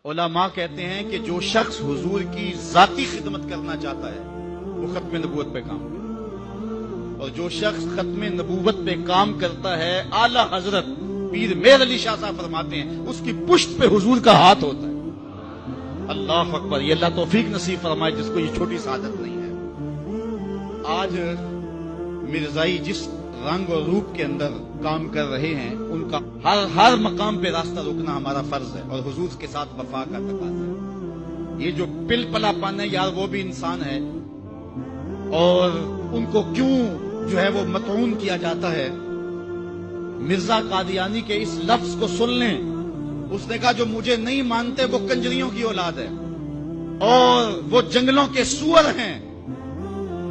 علماء کہتے ہیں کہ جو شخص حضور کی ذاتی خدمت کرنا چاہتا ہے وہ ختم نبوت پہ کام کرے، اور جو شخص ختم نبوت پہ کام کرتا ہے اعلی حضرت پیر میر علی شاہ صاحب فرماتے ہیں اس کی پشت پہ حضور کا ہاتھ ہوتا ہے۔ اللہ اکبر، یہ اللہ توفیق نصیب فرمائے جس کو یہ چھوٹی سعادت نہیں ہے۔ آج مرزائی جس رنگ اور روپ کے اندر کام کر رہے ہیں ان کا ہر مقام پہ راستہ روکنا ہمارا فرض ہے اور حضور کے ساتھ وفا کا تقاضا ہے۔ یہ جو پل پلا پن ہے یار وہ بھی انسان ہے، اور ان کو کیوں جو ہے وہ مطعون کیا جاتا ہے۔ مرزا قادیانی کے اس لفظ کو سن لیں، اس نے کہا جو مجھے نہیں مانتے وہ کنجریوں کی اولاد ہے اور وہ جنگلوں کے سور ہیں۔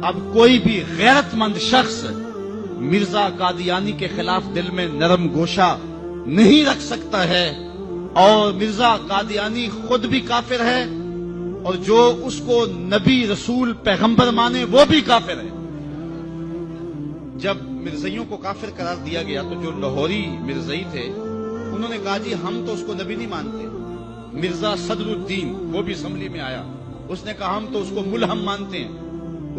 اب کوئی بھی غیرت مند شخص مرزا قادیانی کے خلاف دل میں نرم گوشہ نہیں رکھ سکتا ہے، اور مرزا قادیانی خود بھی کافر ہے اور جو اس کو نبی رسول پیغمبر مانے وہ بھی کافر ہے۔ جب مرزائیوں کو کافر قرار دیا گیا تو جو لاہوری مرزائی تھے انہوں نے کہا جی ہم تو اس کو نبی نہیں مانتے۔ مرزا صدر الدین وہ بھی اسمبلی میں آیا، اس نے کہا ہم تو اس کو ملہم مانتے ہیں،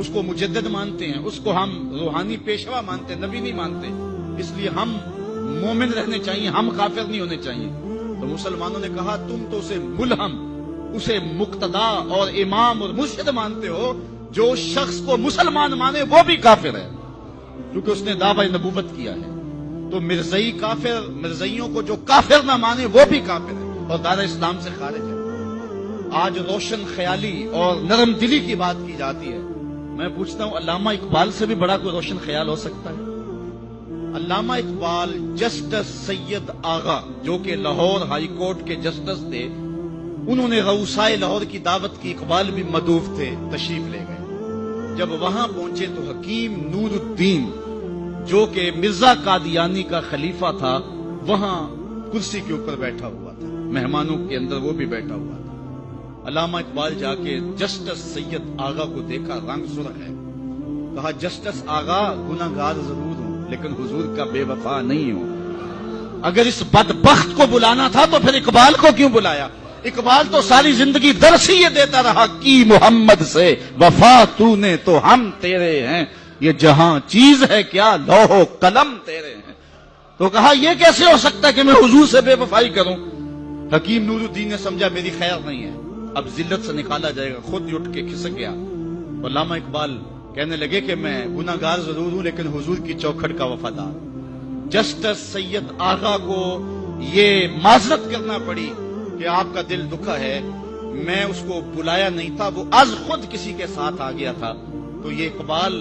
اس کو مجدد مانتے ہیں، اس کو ہم روحانی پیشوا مانتے ہیں، نبی نہیں مانتے، اس لیے ہم مومن رہنے چاہیے، ہم کافر نہیں ہونے چاہیے۔ تو مسلمانوں نے کہا تم تو اسے ملہم، اسے مقتدا اور امام اور مرشد مانتے ہو، جو شخص کو مسلمان مانے وہ بھی کافر ہے کیونکہ اس نے دعوی نبوت کیا ہے۔ تو مرزائی کافر، مرزائیوں کو جو کافر نہ مانے وہ بھی کافر ہے اور دار اسلام سے خارج ہے۔ آج روشن خیالی اور نرم دلی کی بات کی جاتی ہے، میں پوچھتا ہوں علامہ اقبال سے بھی بڑا کوئی روشن خیال ہو سکتا ہے؟ علامہ اقبال جسٹس سید آغا جو کہ لاہور ہائی کورٹ کے جسٹس تھے، انہوں نے غوثائے لاہور کی دعوت کی، اقبال بھی مدعو تھے، تشریف لے گئے۔ جب وہاں پہنچے تو حکیم نور الدین جو کہ مرزا قادیانی کا خلیفہ تھا وہاں کرسی کے اوپر بیٹھا ہوا تھا، مہمانوں کے اندر وہ بھی بیٹھا ہوا تھا۔ علامہ اقبال جا کے جسٹس سید آغا کو دیکھا، رنگ سرخ ہے، کہا جسٹس آغا گناہگار ضرور ہوں لیکن حضور کا بے وفا نہیں ہوں۔ اگر اس بدبخت کو بلانا تھا تو پھر اقبال کو کیوں بلایا؟ اقبال تو ساری زندگی درس ہی یہ دیتا رہا کی محمد سے وفا تو نے تو ہم تیرے ہیں، یہ جہاں چیز ہے کیا لوح و قلم تیرے ہیں۔ تو کہا یہ کیسے ہو سکتا ہے کہ میں حضور سے بے وفائی کروں؟ حکیم نور الدین نے سمجھا میری خیر نہیں ہے، اب ذلت سے نکالا جائے گا، خود ہی اٹھ کے کھسک گیا۔ علامہ اقبال کہنے لگے کہ میں گناہگار ضرور ہوں لیکن حضور کی چوکھٹ کا وفادار۔ جسٹس سید آغا کو یہ معذرت کرنا پڑی کہ آپ کا دل دکھا ہے، میں اس کو بلایا نہیں تھا، وہ از خود کسی کے ساتھ آ گیا تھا۔ تو یہ اقبال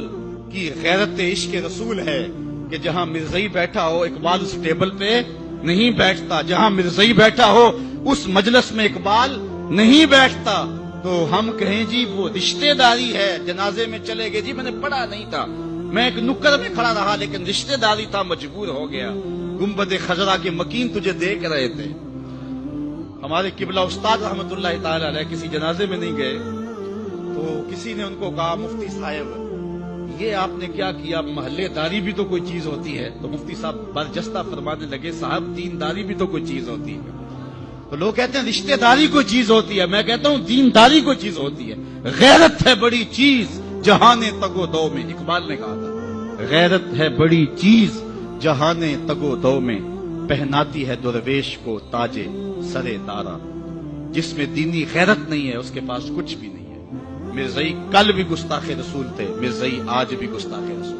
کی غیرت عشق رسول ہے کہ جہاں مرزائی بیٹھا ہو اقبال اس ٹیبل پہ نہیں بیٹھتا، جہاں مرزائی بیٹھا ہو اس مجلس میں اقبال نہیں بیٹھتا۔ تو ہم کہیں جی وہ رشتہ داری ہے، جنازے میں چلے گئے، جی میں نے پڑھا نہیں تھا، میں ایک نکر میں کھڑا رہا لیکن رشتہ داری تھا، مجبور ہو گیا۔ گنبد خضرا کے مکین تجھے دیکھ رہے تھے۔ ہمارے قبلہ استاد رحمت اللہ تعالی علیہ کسی جنازے میں نہیں گئے تو کسی نے ان کو کہا مفتی صاحب یہ آپ نے کیا کیا، محلے داری بھی تو کوئی چیز ہوتی ہے۔ تو مفتی صاحب برجستہ فرمانے لگے صاحب دینداری بھی تو کوئی چیز ہوتی ہے۔ تو لوگ کہتے ہیں رشتہ داری کوئی چیز ہوتی ہے، میں کہتا ہوں دینداری کوئی چیز ہوتی ہے۔ غیرت ہے بڑی چیز جہان تگو دو میں، اقبال نے کہا تھا غیرت ہے بڑی چیز جہان تگو دو میں، پہناتی ہے درویش کو تاج سرے دارا۔ جس میں دینی غیرت نہیں ہے اس کے پاس کچھ بھی نہیں ہے۔ مرزائی کل بھی گستاخ رسول تھے، مرزائی آج بھی گستاخ رسول۔